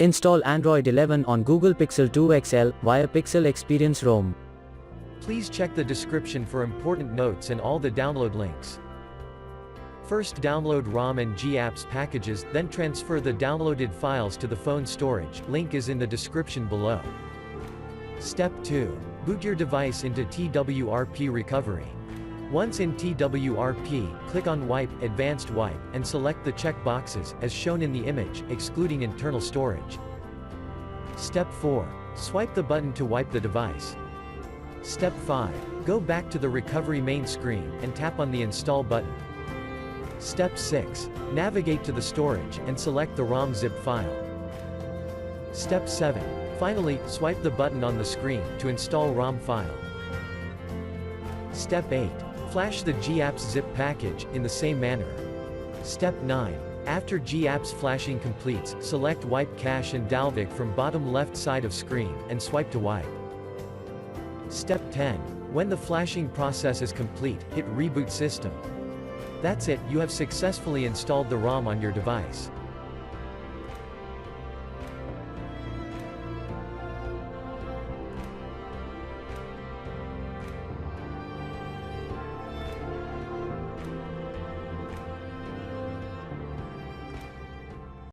Install Android 11 on Google Pixel 2 XL via Pixel Experience ROM. Please check the description for important notes and all the download links. First download ROM and GApps packages, then transfer the downloaded files to the phone storage, link is in the description below. Step 2. Boot your device into TWRP recovery. Once in TWRP, click on Wipe, Advanced Wipe, and select the check boxes, as shown in the image, excluding internal storage. Step 4. Swipe the button to wipe the device. Step 5. Go back to the recovery main screen, and tap on the Install button. Step 6. Navigate to the storage, and select the ROM zip file. Step 7. Finally, swipe the button on the screen, to install ROM file. Step 8. Flash the GApps zip package, in the same manner. Step 9. After GApps flashing completes, select Wipe Cache and Dalvik from bottom left side of screen, and swipe to wipe. Step 10. When the flashing process is complete, hit Reboot System. That's it, you have successfully installed the ROM on your device.